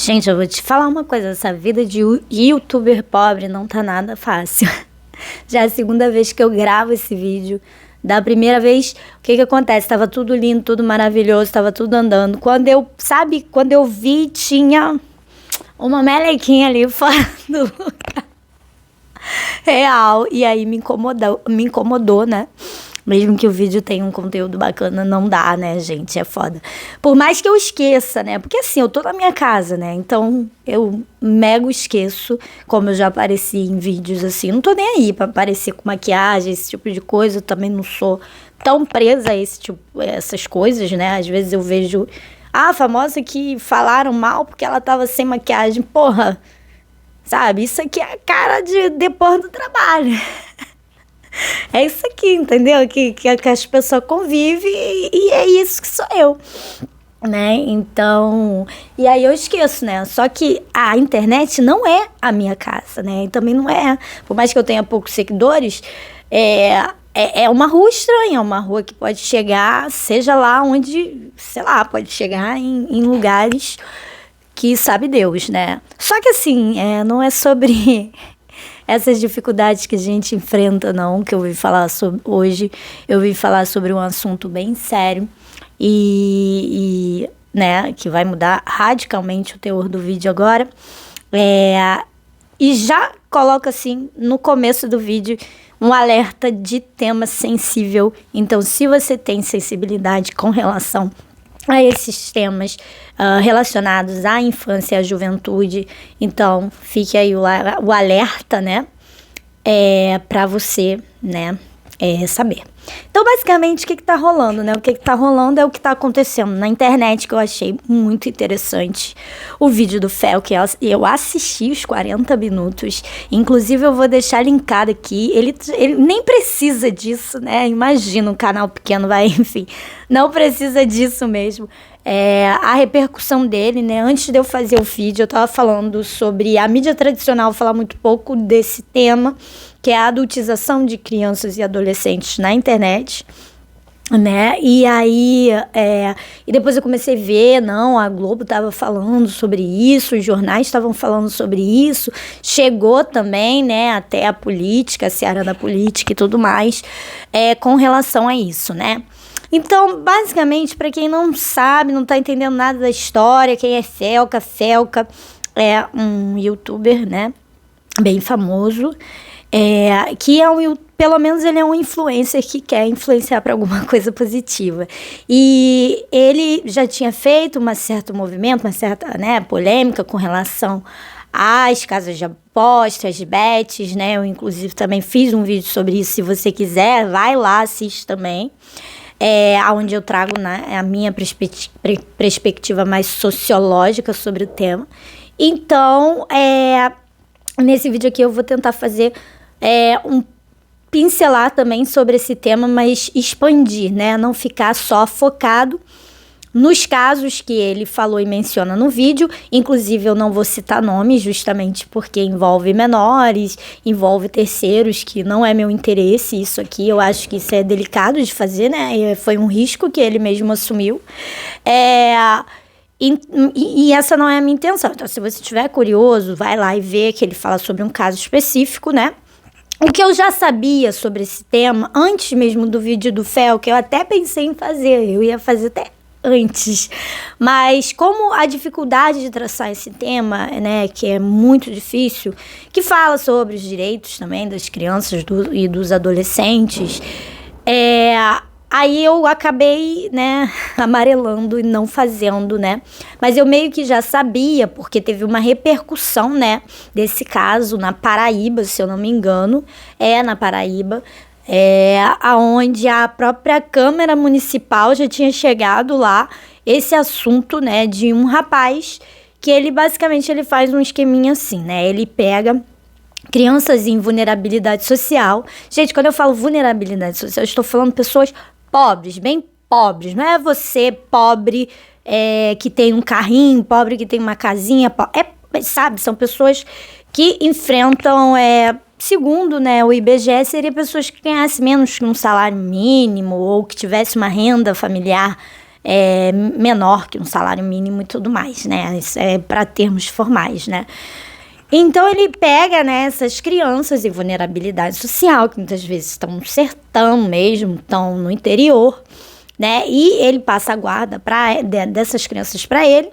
Gente, eu vou te falar uma coisa, essa vida de youtuber pobre não tá nada fácil. Já é a segunda vez que eu gravo esse vídeo. Da primeira vez, o que acontece? Tava tudo lindo, tudo maravilhoso, tava tudo andando. Quando eu vi, tinha uma melequinha ali fora do lugar. Real. E aí me incomodou, né? Mesmo que o vídeo tenha um conteúdo bacana, não dá, né, gente? É foda. Por mais que eu esqueça, né? Porque assim, eu tô na minha casa, né? Então, eu mega esqueço, como eu já apareci em vídeos assim. Não tô nem aí pra aparecer com maquiagem, esse tipo de coisa. Eu também não sou tão presa a essas coisas, né? Às vezes eu vejo a famosa que falaram mal porque ela tava sem maquiagem. Porra, sabe? Isso aqui é a cara de depois do trabalho. É isso aqui, entendeu? Que as pessoas convivem e é isso que sou eu, né? Então, e aí eu esqueço, né? Só que a internet não é a minha casa, né? E também não é, por mais que eu tenha poucos seguidores, é uma rua estranha, é uma rua que pode chegar, seja lá onde, sei lá, pode chegar em lugares que sabe Deus, né? Só que assim, não é sobre essas dificuldades que a gente enfrenta, não, que eu vim falar sobre hoje. Eu vim falar sobre um assunto bem sério né, que vai mudar radicalmente o teor do vídeo agora. E já coloca assim, no começo do vídeo, um alerta de tema sensível. Então, se você tem sensibilidade com relação a esses temas relacionados à infância e à juventude, então fique aí o alerta, né, para você, né, saber. Então, basicamente, o que tá rolando, né? O que tá rolando é o que tá acontecendo na internet, que eu achei muito interessante. O vídeo do Fel, que eu assisti os 40 minutos. Inclusive, eu vou deixar linkado aqui. Ele nem precisa disso, né? Imagina, um canal pequeno vai, enfim. Não precisa disso mesmo. A repercussão dele, né? Antes de eu fazer o vídeo, eu tava falando sobre a mídia tradicional falar muito pouco desse tema, que é a adultização de crianças e adolescentes na internet, né? E aí, e depois eu comecei a ver, não, a Globo tava falando sobre isso, os jornais estavam falando sobre isso, chegou também, né, até a política, a seara da política e tudo mais, com relação a isso, né? Então, basicamente, para quem não sabe, não tá entendendo nada da história, quem é Felca é um youtuber, né, bem famoso, que pelo menos ele é um influencer que quer influenciar para alguma coisa positiva. E ele já tinha feito um certo movimento, uma certa, né, polêmica com relação às casas de apostas, bets, né? Eu, inclusive, também fiz um vídeo sobre isso. Se você quiser, vai lá, assiste também. Onde eu trago, né, a minha perspectiva mais sociológica sobre o tema. Então, nesse vídeo aqui eu vou tentar fazer pincelar também sobre esse tema, mas expandir, né? Não ficar só focado nos casos que ele falou e menciona no vídeo. Inclusive, eu não vou citar nomes, justamente porque envolve menores, envolve terceiros, que não é meu interesse isso aqui. Eu acho que isso é delicado de fazer, né? Foi um risco que ele mesmo assumiu. E essa não é a minha intenção. Então, se você estiver curioso, vai lá e vê que ele fala sobre um caso específico, né? O que eu já sabia sobre esse tema, antes mesmo do vídeo do Fel, que eu até pensei em fazer, eu ia fazer até antes. Mas como a dificuldade de traçar esse tema, né, que é muito difícil, que fala sobre os direitos também das crianças e dos adolescentes, aí eu acabei, né, amarelando e não fazendo, né? Mas eu meio que já sabia, porque teve uma repercussão, né, desse caso na Paraíba, se eu não me engano. Na Paraíba, aonde a própria Câmara Municipal já tinha chegado lá, esse assunto, né, de um rapaz que ele basicamente ele faz um esqueminha assim, né? Ele pega crianças em vulnerabilidade social. Gente, quando eu falo vulnerabilidade social, eu estou falando pessoas pobres, bem pobres. Não é você pobre que tem um carrinho, pobre que tem uma casinha. Sabe, são pessoas que enfrentam, segundo, né, o IBGE, seria pessoas que ganhassem menos que um salário mínimo ou que tivesse uma renda familiar menor que um salário mínimo e tudo mais, né? Isso é para termos formais, né? Então ele pega, né, essas crianças em vulnerabilidade social, que muitas vezes estão no sertão mesmo, estão no interior, né? E ele passa a guarda dessas crianças para ele.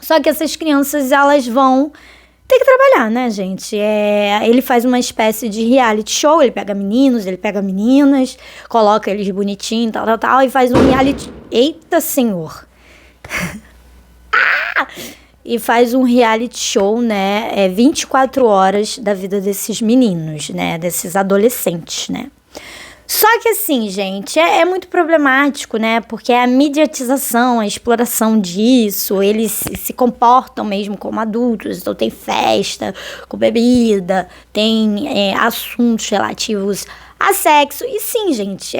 Só que essas crianças, elas vão ter que trabalhar, né, gente? Ele faz uma espécie de reality show, ele pega meninos, ele pega meninas, coloca eles bonitinhos, tal, e faz um reality... Eita, senhor! E faz um reality show, né, 24 horas da vida desses meninos, né, desses adolescentes, né. Só que assim, gente, é muito problemático, né, porque a mediatização, a exploração disso, eles se comportam mesmo como adultos, então tem festa com bebida, tem assuntos relativos a sexo. E sim, gente,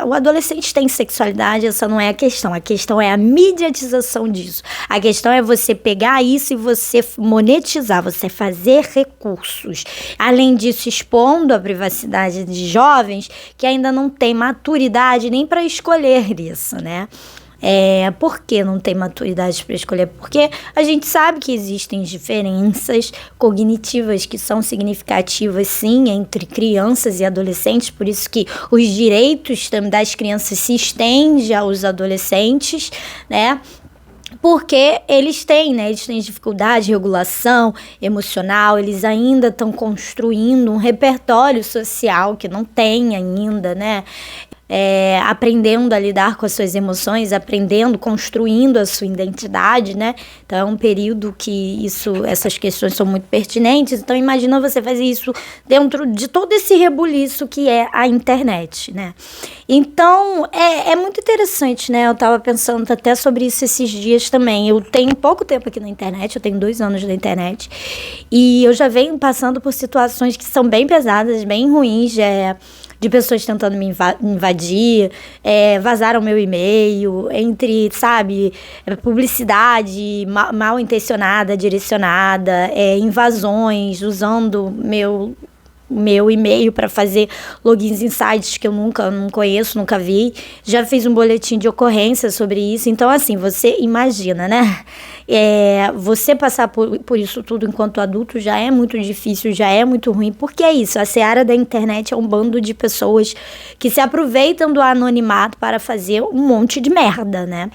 o adolescente tem sexualidade, essa não é a questão é a mediatização disso. A questão é você pegar isso e você monetizar, você fazer recursos. Além disso, expondo a privacidade de jovens que ainda não têm maturidade nem para escolher isso, né? Por que não tem maturidade para escolher? Porque a gente sabe que existem diferenças cognitivas que são significativas, sim, entre crianças e adolescentes, por isso que os direitos das crianças se estendem aos adolescentes, né? Porque eles têm dificuldade de regulação emocional, eles ainda estão construindo um repertório social que não tem ainda, né? Aprendendo a lidar com as suas emoções, construindo a sua identidade, né? Então é um período que essas questões são muito pertinentes. Então imagina você fazer isso dentro de todo esse rebuliço que é a internet, né? Então é muito interessante, né? Eu estava pensando até sobre isso esses dias também. Eu tenho pouco tempo aqui na internet, eu tenho 2 anos na internet, e eu já venho passando por situações que são bem pesadas, bem ruins, de pessoas tentando me invadir, vazaram meu e-mail, entre, sabe, publicidade mal intencionada, direcionada, invasões, usando meu e-mail para fazer logins em sites que eu não conheço, nunca vi. Já fiz um boletim de ocorrência sobre isso. Então, assim, você imagina, né? Você passar por isso tudo enquanto adulto já é muito difícil, já é muito ruim. Porque é isso, a seara da internet é um bando de pessoas que se aproveitam do anonimato para fazer um monte de merda, né?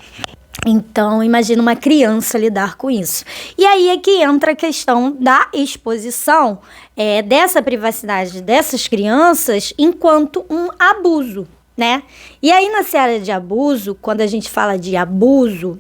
Então, imagina uma criança lidar com isso. E aí é que entra a questão da exposição dessa privacidade dessas crianças enquanto um abuso, né? E aí, na seara de abuso, quando a gente fala de abuso,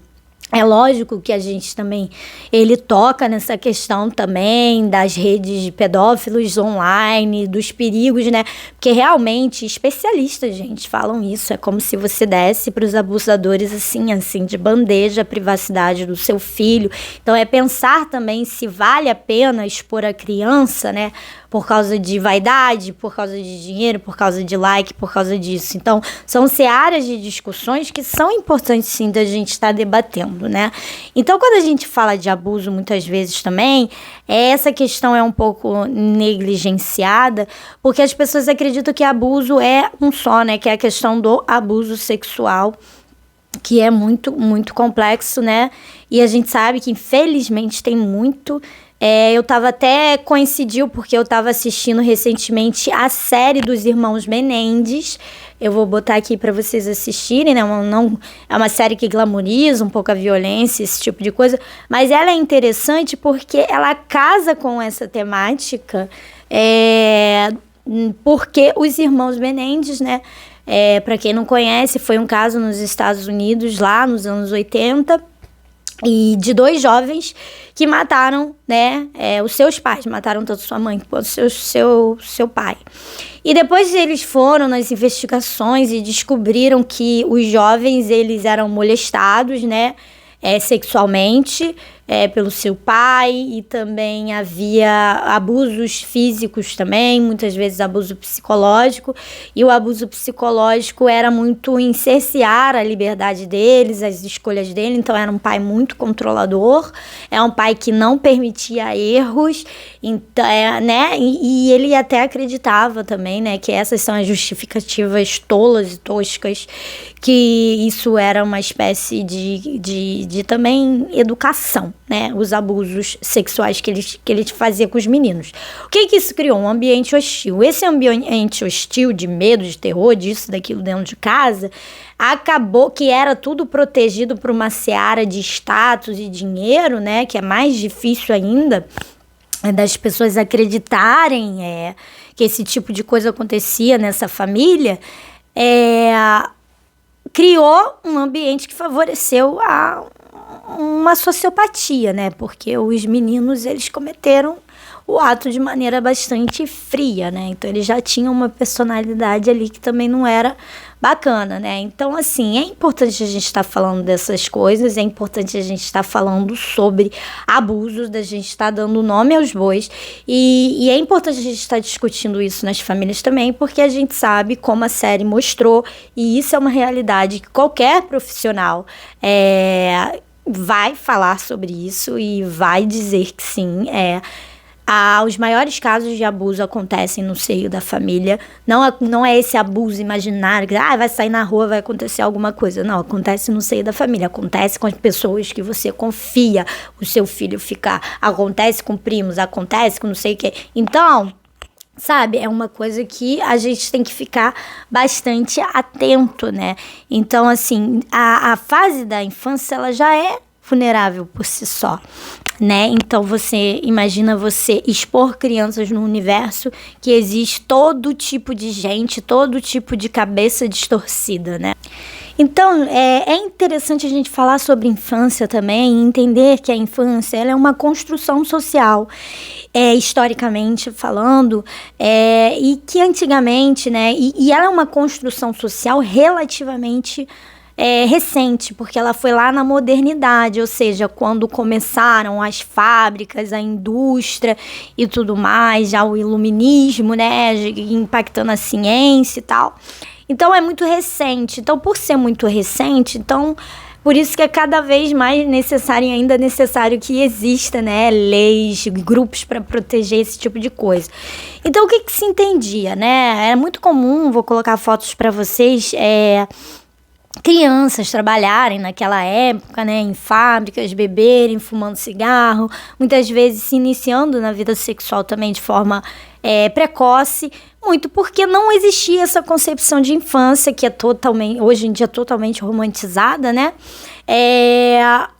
é lógico que a gente também, ele toca nessa questão também das redes de pedófilos online, dos perigos, né? Porque realmente especialistas, gente, falam isso. É como se você desse para os abusadores assim, de bandeja a privacidade do seu filho. Então é pensar também se vale a pena expor a criança, né? Por causa de vaidade, por causa de dinheiro, por causa de like, por causa disso. Então, são searas de discussões que são importantes, sim, da gente estar debatendo, né? Então, quando a gente fala de abuso, muitas vezes também, essa questão é um pouco negligenciada, porque as pessoas acreditam que abuso é um só, né? Que é a questão do abuso sexual, que é muito, muito complexo, né? E a gente sabe que, infelizmente, tem muito... eu tava até coincidiu porque eu tava assistindo recentemente a série dos Irmãos Menendez. Eu vou botar aqui para vocês assistirem, né? É uma série que glamoriza um pouco a violência, esse tipo de coisa, mas ela é interessante porque ela casa com essa temática, porque os Irmãos Menendez, né? Para quem não conhece, foi um caso nos Estados Unidos, lá nos anos 80, e de 2 jovens que mataram, né, os seus pais, mataram tanto sua mãe quanto seu pai. E depois eles foram nas investigações e descobriram que os jovens, eles eram molestados, né, sexualmente, pelo seu pai, e também havia abusos físicos também, muitas vezes abuso psicológico, e o abuso psicológico era muito em cercear a liberdade deles, as escolhas dele. Então era um pai muito controlador, é um pai que não permitia erros, então, né? E ele até acreditava também, né, que essas são as justificativas tolas e toscas, que isso era uma espécie de também educação, né? Os abusos sexuais que ele fazia com os meninos. O que isso criou? Um ambiente hostil. Esse ambiente hostil de medo, de terror, disso, daquilo dentro de casa, acabou que era tudo protegido por uma seara de status e dinheiro, né? Que é mais difícil ainda das pessoas acreditarem que esse tipo de coisa acontecia nessa família. Criou um ambiente que favoreceu uma sociopatia, né? Porque os meninos, eles cometeram o ato de maneira bastante fria, né? Então, eles já tinham uma personalidade ali que também não era bacana, né? Então, assim, é importante a gente estar falando dessas coisas, é importante a gente estar falando sobre abusos, da gente estar dando nome aos bois, e é importante a gente estar discutindo isso nas famílias também, porque a gente sabe, como a série mostrou, e isso é uma realidade que qualquer profissional vai falar sobre isso e vai dizer que sim, os maiores casos de abuso acontecem no seio da família. Não é esse abuso imaginário que vai sair na rua, vai acontecer alguma coisa. Não, acontece no seio da família. Acontece com as pessoas que você confia o seu filho ficar. Acontece com primos, acontece com não sei o quê. Então, sabe, é uma coisa que a gente tem que ficar bastante atento, né? Então, assim, a fase da infância, ela já é vulnerável por si só, né? Então você imagina você expor crianças num universo que existe todo tipo de gente, todo tipo de cabeça distorcida, né? Então é interessante a gente falar sobre infância também, entender que a infância ela é uma construção social, historicamente falando, e que antigamente, né? E ela é uma construção social relativamente recente, porque ela foi lá na modernidade, ou seja, quando começaram as fábricas, a indústria e tudo mais, já o iluminismo, né, impactando a ciência e tal. Então é muito recente. Então, por ser muito recente, então por isso que é cada vez mais necessário, e ainda necessário que exista, né, leis, grupos para proteger esse tipo de coisa. Então, o que se entendia, né? Era muito comum, vou colocar fotos para vocês, crianças trabalharem naquela época, né, em fábricas, beberem, fumando cigarro, muitas vezes se iniciando na vida sexual também de forma precoce, muito porque não existia essa concepção de infância que é totalmente, hoje em dia, totalmente romantizada, né?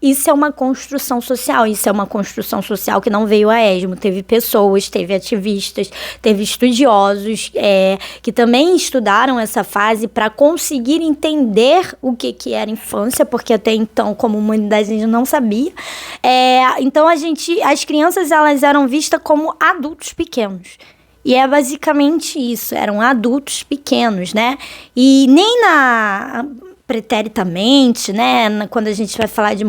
Isso é uma construção social, que não veio a esmo. Teve pessoas, teve ativistas, teve estudiosos que também estudaram essa fase para conseguir entender o que era infância, porque até então, como humanidade, a gente não sabia. Então, as crianças, elas eram vistas como adultos pequenos. E é basicamente isso, eram adultos pequenos, né? E nem preteritamente, né, quando a gente vai falar de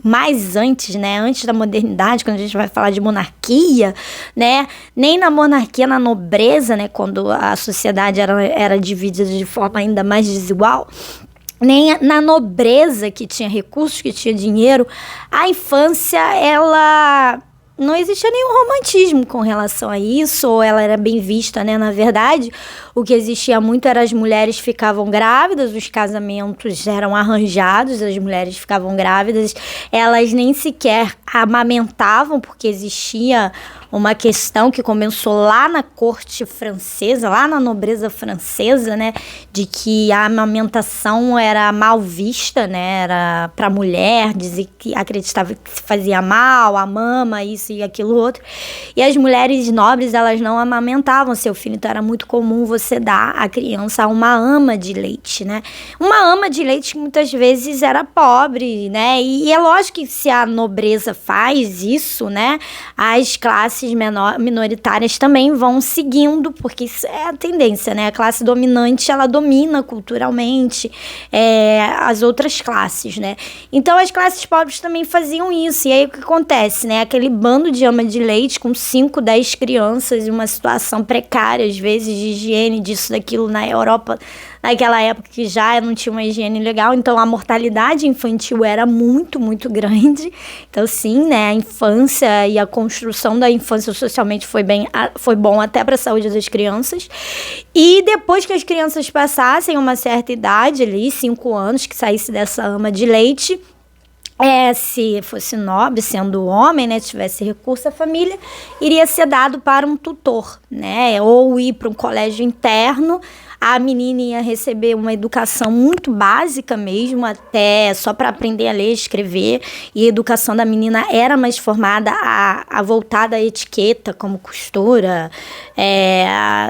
mais antes, né, antes da modernidade, quando a gente vai falar de monarquia, né, nem na monarquia, na nobreza, né, quando a sociedade era dividida de forma ainda mais desigual, nem na nobreza, que tinha recursos, que tinha dinheiro, a infância, ela não existia nenhum romantismo com relação a isso, ou ela era bem vista, né? Na verdade, o que existia muito era as mulheres ficavam grávidas, os casamentos eram arranjados, as mulheres ficavam grávidas, elas nem sequer amamentavam, porque existia uma questão que começou lá na corte francesa, lá na nobreza francesa, né, de que a amamentação era mal vista, né, era para mulher, dizia que acreditava que se fazia mal, a mama, isso e aquilo outro. E as mulheres nobres, elas não amamentavam seu filho, então era muito comum você você dá a criança a uma ama de leite, né? Uma ama de leite que muitas vezes era pobre, né? E é lógico que se a nobreza faz isso, né? As classes minoritárias também vão seguindo, porque isso é a tendência, né? A classe dominante, ela domina culturalmente as outras classes, né? Então, as classes pobres também faziam isso. E aí, o que acontece, né? Aquele bando de ama de leite com 5, 10 crianças em uma situação precária, às vezes, de higiene, disso, daquilo, na Europa, naquela época que já não tinha uma higiene legal, então a mortalidade infantil era muito, muito grande. Então, sim, né, a infância e a construção da infância socialmente foi bom até para a saúde das crianças. E depois que as crianças passassem uma certa idade, ali, 5 anos, que saísse dessa ama de leite, se fosse nobre, sendo homem, né, tivesse recurso, a família iria ser dado para um tutor, né, ou ir para um colégio interno. A menina ia receber uma educação muito básica mesmo, até só para aprender a ler e escrever. E a educação da menina era mais formada a voltada à etiqueta, como costura,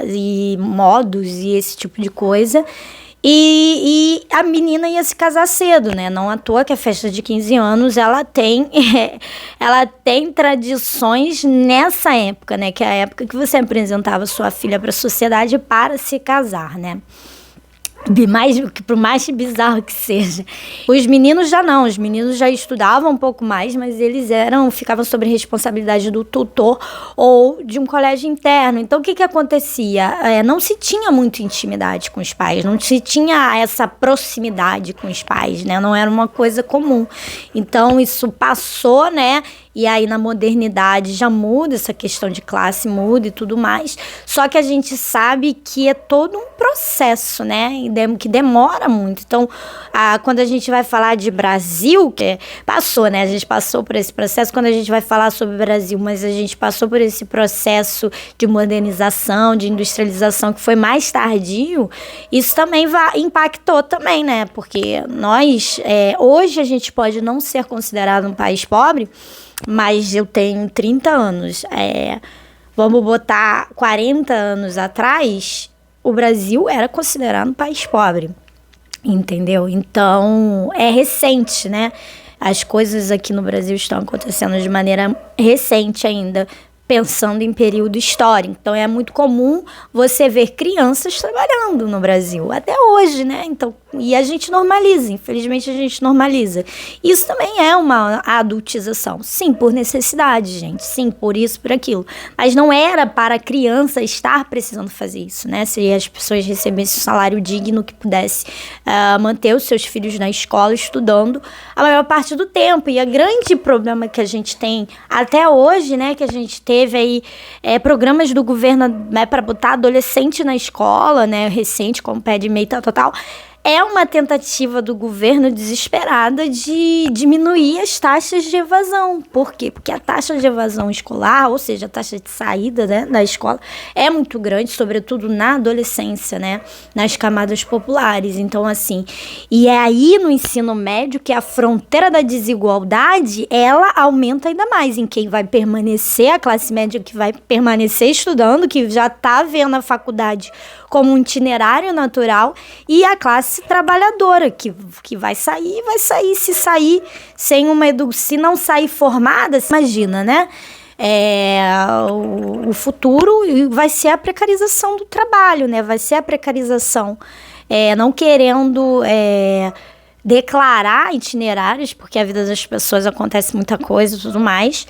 e modos e esse tipo de coisa. E a menina ia se casar cedo, né? Não à toa que a festa de 15 anos, ela tem tradições nessa época, né? Que é a época que você apresentava sua filha para a sociedade para se casar, né? Por mais bizarro que seja. Os meninos já estudavam um pouco mais, mas eles ficavam sob responsabilidade do tutor ou de um colégio interno. Então, o que acontecia? Não se tinha muita intimidade com os pais, não se tinha essa proximidade com os pais, né? Não era uma coisa comum. Então, isso passou, né? E aí, na modernidade, já muda essa questão de classe, muda e tudo mais. Só que a gente sabe que é todo um processo, né? Que demora muito. Então, quando a gente vai falar de Brasil, que passou, né? A gente passou por esse processo. Quando a gente vai falar sobre o Brasil, mas a gente passou por esse processo de modernização, de industrialização, que foi mais tardio, isso também impactou também, né? Porque nós, hoje, a gente pode não ser considerado um país pobre, mas eu tenho 30 anos. Vamos botar 40 anos atrás, o Brasil era considerado um país pobre, entendeu? Então, é recente, né? As coisas aqui no Brasil estão acontecendo de maneira recente ainda, pensando em período histórico. Então, é muito comum você ver crianças trabalhando no Brasil, até hoje, né? Então, e a gente normaliza, infelizmente a gente normaliza. Isso também é uma adultização. Sim, por necessidade, gente. Sim, por isso, por aquilo. Mas não era para a criança estar precisando fazer isso, né? Se as pessoas recebessem um salário digno que pudesse manter os seus filhos na escola estudando a maior parte do tempo. E o grande problema que a gente tem até hoje, né? Que a gente teve aí programas do governo, né, para botar adolescente na escola, né? Recente, como pé de meia, tal. É uma tentativa do governo desesperada de diminuir as taxas de evasão. Por quê? Porque a taxa de evasão escolar, ou seja, a taxa de saída, né, da escola, é muito grande, sobretudo na adolescência, né, nas camadas populares. Então, assim, e é aí no ensino médio que a fronteira da desigualdade, ela aumenta ainda mais em quem vai permanecer, a classe média que vai permanecer estudando, que já está vendo a faculdade como um itinerário natural, e a classe trabalhadora, que vai sair, se não sair formada, imagina, né? O futuro vai ser a precarização do trabalho, né? Vai ser a precarização, não querendo declarar itinerários, porque a vida das pessoas acontece muita coisa e tudo mais.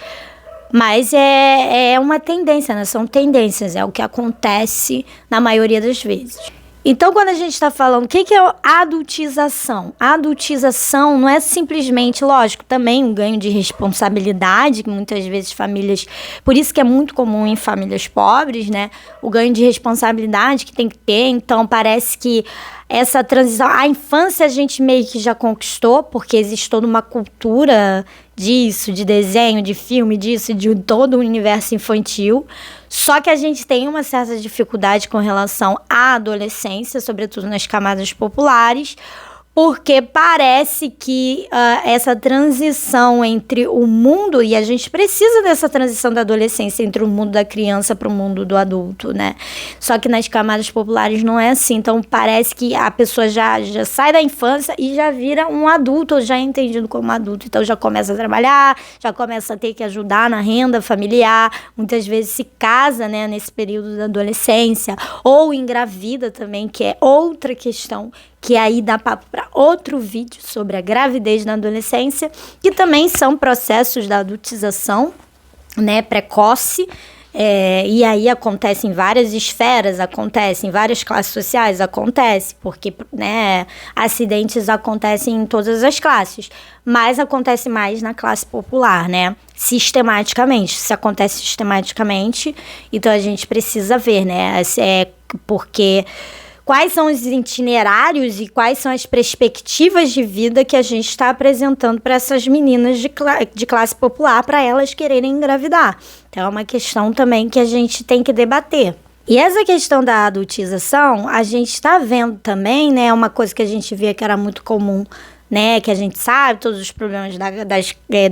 Mas é uma tendência, né? São tendências, é o que acontece na maioria das vezes. Então, quando a gente está falando, o que é adultização? A adultização não é simplesmente, lógico, também um ganho de responsabilidade, que muitas vezes famílias... Por isso que é muito comum em famílias pobres, né? O ganho de responsabilidade que tem que ter. Então, parece que essa transição... A infância a gente meio que já conquistou, porque existe toda uma cultura disso, de desenho, de filme, disso, de todo o universo infantil. Só que a gente tem uma certa dificuldade com relação à adolescência, sobretudo nas camadas populares, porque parece que essa transição entre o mundo, e a gente precisa dessa transição da adolescência entre o mundo da criança para o mundo do adulto, né? Só que nas camadas populares não é assim, então parece que a pessoa já sai da infância e já vira um adulto, já é entendido como adulto, então já começa a trabalhar, já começa a ter que ajudar na renda familiar, muitas vezes se casa, né, nesse período da adolescência, ou engravida também, que é outra questão, que aí dá papo para outro vídeo sobre a gravidez na adolescência, que também são processos da adultização, né, precoce, e aí acontece em várias esferas, acontece em várias classes sociais, acontece, porque, né, acidentes acontecem em todas as classes, mas acontece mais na classe popular, né, sistematicamente. Se acontece sistematicamente, então a gente precisa ver, né, porque quais são os itinerários e quais são as perspectivas de vida que a gente está apresentando para essas meninas de classe popular, para elas quererem engravidar. Então, é uma questão também que a gente tem que debater. E essa questão da adultização, a gente está vendo também, né, uma coisa que a gente via que era muito comum, né, que a gente sabe, todos os problemas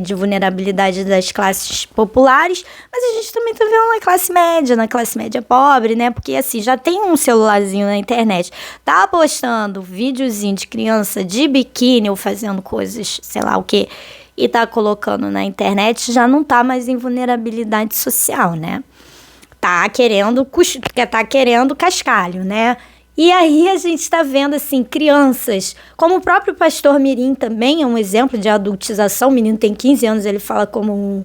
de vulnerabilidade das classes populares, mas a gente também tá vendo na classe média pobre, né, porque assim, já tem um celularzinho na internet, tá postando videozinho de criança de biquíni ou fazendo coisas, sei lá o que, e tá colocando na internet, já não tá mais em vulnerabilidade social, né, tá querendo cascalho, né. E aí a gente está vendo, assim, crianças, como o próprio Pastor Mirim também é um exemplo de adultização. O menino tem 15 anos, ele fala como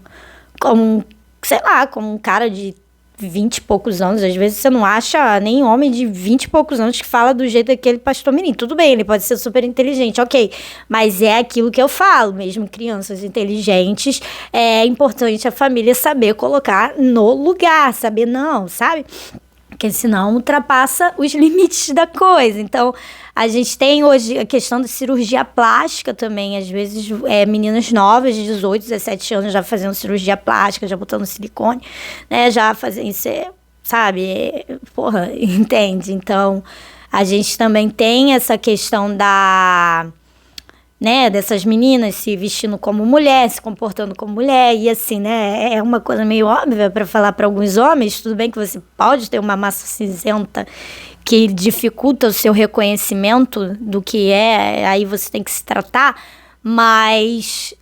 um cara de 20 e poucos anos. Às vezes você não acha nem homem de 20 e poucos anos que fala do jeito daquele Pastor Mirim. Tudo bem, ele pode ser super inteligente, ok. Mas é aquilo que eu falo, mesmo crianças inteligentes, é importante a família saber colocar no lugar, saber não, sabe? Porque senão ultrapassa os limites da coisa. Então, a gente tem hoje a questão da cirurgia plástica também. Às vezes, meninas novas de 18, 17 anos já fazendo cirurgia plástica, já botando silicone, né? Já fazendo, sabe? Porra, entende? Então, a gente também tem essa questão né, dessas meninas se vestindo como mulher, se comportando como mulher, e assim, né, é uma coisa meio óbvia para falar para alguns homens. Tudo bem que você pode ter uma massa cinzenta que dificulta o seu reconhecimento do que aí você tem que se tratar, mas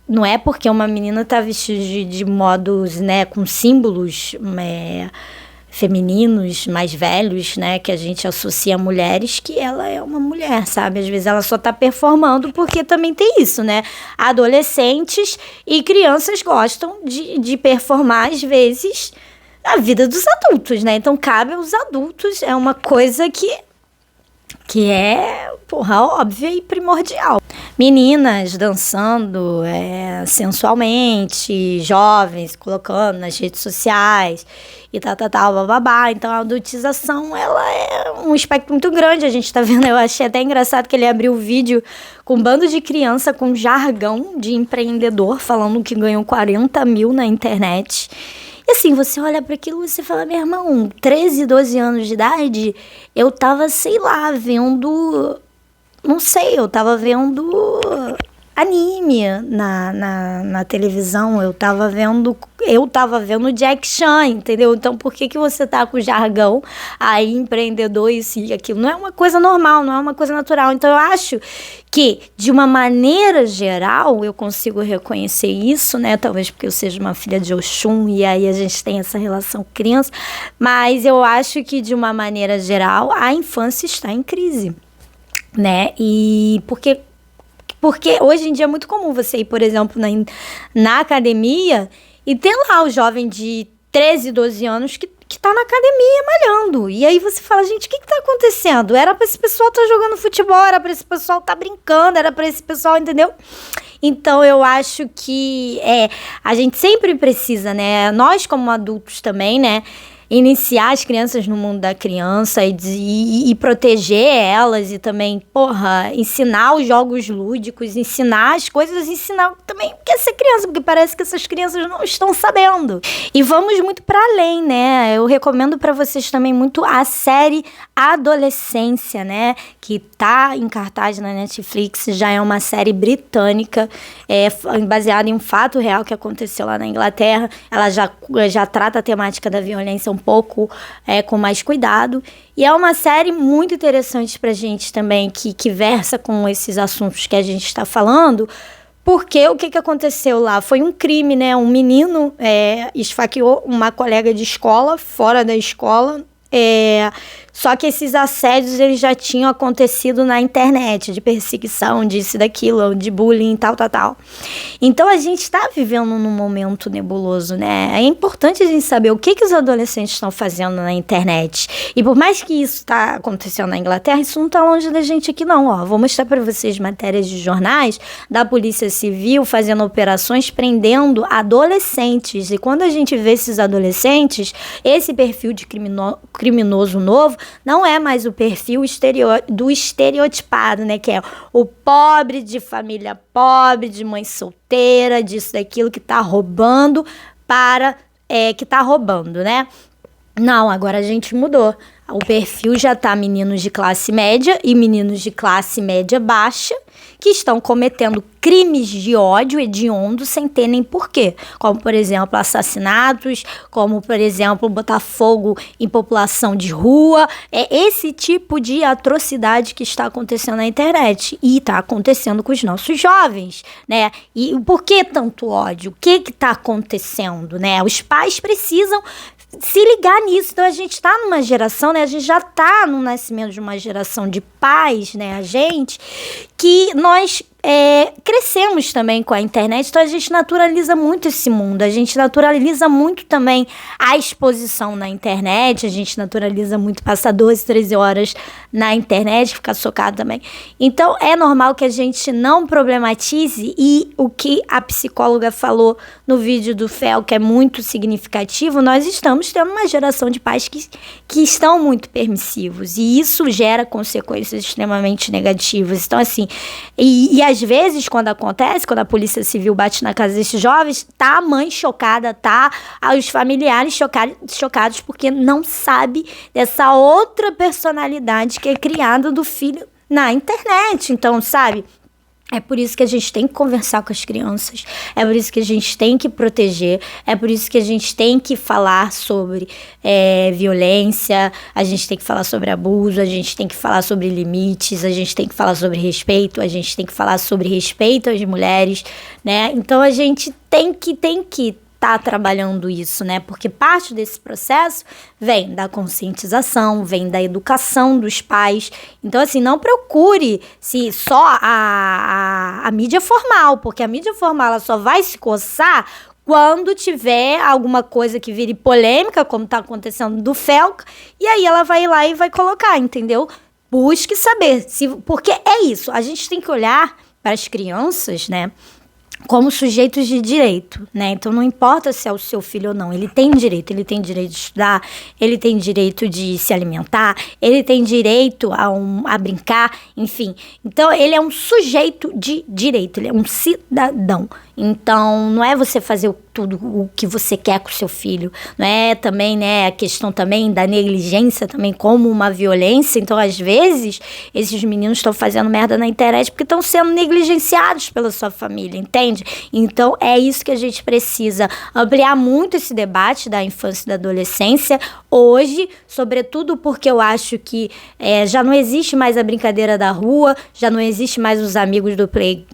não é porque uma menina tá vestida de modos, né, com símbolos femininos, mais velhos, né, que a gente associa a mulheres, que ela é uma mulher, sabe? Às vezes ela só tá performando, porque também tem isso, né? Adolescentes e crianças gostam de performar, às vezes, a vida dos adultos, né? Então, cabe aos adultos, é uma coisa que é, óbvia e primordial. Meninas dançando sensualmente, jovens, colocando nas redes sociais e bababá. Então, a adultização, ela é um espectro muito grande. A gente tá vendo, eu achei até engraçado que ele abriu o vídeo com um bando de criança com jargão de empreendedor, falando que ganhou 40 mil na internet. E assim, você olha para aquilo e você fala, meu irmão, 13, 12 anos de idade, eu tava, sei lá, vendo... Não sei, eu tava vendo anime na televisão, eu tava vendo Jack Chan, entendeu? Então, por que você tá com jargão aí, empreendedor, isso e aquilo? Não é uma coisa normal, não é uma coisa natural. Então, eu acho que, de uma maneira geral, eu consigo reconhecer isso, né? Talvez porque eu seja uma filha de Oxum e aí a gente tem essa relação com criança, mas eu acho que, de uma maneira geral, a infância está em crise, né? E porque hoje em dia é muito comum você ir, por exemplo, na academia e ter lá o jovem de 13, 12 anos que tá na academia malhando. E aí você fala, gente, o que tá acontecendo? Era pra esse pessoal tá jogando futebol, era pra esse pessoal tá brincando, era pra esse pessoal, entendeu? Então, eu acho que a gente sempre precisa, né? Nós, como adultos também, né? iniciar as crianças no mundo da criança e proteger elas e também, ensinar os jogos lúdicos, ensinar as coisas, ensinar também o que é ser criança, porque parece que essas crianças não estão sabendo. E vamos muito para além, né? Eu recomendo para vocês também muito a série Adolescência, né? Que tá em cartaz na Netflix, já é uma série britânica, baseada em um fato real que aconteceu lá na Inglaterra. Ela já trata a temática da violência um pouco com mais cuidado. E é uma série muito interessante pra gente também, que versa com esses assuntos que a gente está falando. Porque o que aconteceu lá? Foi um crime, né? Um menino esfaqueou uma colega de escola, fora da escola. Só que esses assédios eles já tinham acontecido na internet, de perseguição, disso, daquilo, de bullying, tal. Então a gente está vivendo num momento nebuloso, né? É importante a gente saber o que os adolescentes estão fazendo na internet. E por mais que isso está acontecendo na Inglaterra, isso não está longe da gente aqui não, ó. Vou mostrar para vocês matérias de jornais da Polícia Civil fazendo operações prendendo adolescentes. E quando a gente vê esses adolescentes, esse perfil de criminoso novo não é mais o perfil do estereotipado, né? Que é o pobre de família pobre, de mãe solteira, disso, daquilo, que tá roubando que tá roubando, né? Não, agora a gente mudou. O perfil já tá meninos de classe média e meninos de classe média baixa que estão cometendo crimes de ódio hediondo sem ter nem porquê. Como, por exemplo, assassinatos, como, por exemplo, botar fogo em população de rua. É esse tipo de atrocidade que está acontecendo na internet. E está acontecendo com os nossos jovens, né? E por que tanto ódio? O que está acontecendo, né? Os pais precisam se ligar nisso. Então a gente está numa geração, né? A gente já está no nascimento de uma geração de pais, né? A gente, que nós crescemos também com a internet, então a gente naturaliza muito esse mundo, a gente naturaliza muito também a exposição na internet, a gente naturaliza muito passar 12, 13 horas na internet, ficar socado também. Então é normal que a gente não problematize, e o que a psicóloga falou no vídeo do Fel, que é muito significativo, nós estamos tendo uma geração de pais que estão muito permissivos, e isso gera consequências extremamente negativas. Então assim, e às vezes, quando acontece, quando a Polícia Civil bate na casa desses jovens, tá a mãe chocada, tá os familiares chocados porque não sabe dessa outra personalidade que é criada do filho na internet. Então, sabe? É por isso que a gente tem que conversar com as crianças, é por isso que a gente tem que proteger, é por isso que a gente tem que falar sobre violência, a gente tem que falar sobre abuso, a gente tem que falar sobre limites, a gente tem que falar sobre respeito, a gente tem que falar sobre respeito às mulheres, né? Então a gente tem que tá trabalhando isso, né? Porque parte desse processo vem da conscientização, vem da educação dos pais. Então, assim, não procure se só a mídia formal, porque a mídia formal ela só vai se coçar quando tiver alguma coisa que vire polêmica, como tá acontecendo do Felca, e aí ela vai lá e vai colocar, entendeu? Busque saber, porque é isso, a gente tem que olhar para as crianças, né, como sujeitos de direito, né? Então não importa se é o seu filho ou não, ele tem direito de estudar, ele tem direito de se alimentar, ele tem direito a brincar, enfim. Então ele é um sujeito de direito, ele é um cidadão. Então não é você fazer tudo o que você quer com o seu filho, não é também, né, a questão também da negligência também como uma violência. Então às vezes esses meninos estão fazendo merda na internet porque estão sendo negligenciados pela sua família, entende? Então é isso que a gente precisa ampliar muito, esse debate da infância e da adolescência hoje, sobretudo porque eu acho que já não existe mais a brincadeira da rua, já não existe mais os amigos do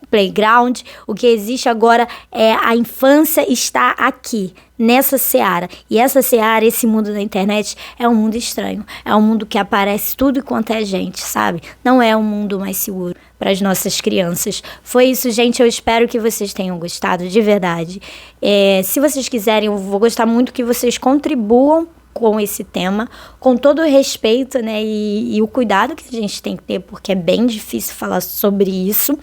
playground. O que existe agora é a infância está aqui, nessa seara. E essa seara, esse mundo da internet, é um mundo estranho. É um mundo que aparece tudo quanto é gente, sabe? Não é um mundo mais seguro para as nossas crianças. Foi isso, gente. Eu espero que vocês tenham gostado, de verdade. Se vocês quiserem, eu vou gostar muito que vocês contribuam com esse tema, com todo o respeito, né, e o cuidado que a gente tem que ter, porque é bem difícil falar sobre isso.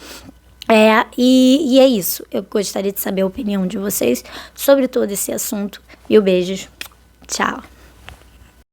E é isso. Eu gostaria de saber a opinião de vocês sobre todo esse assunto. E beijos. Tchau.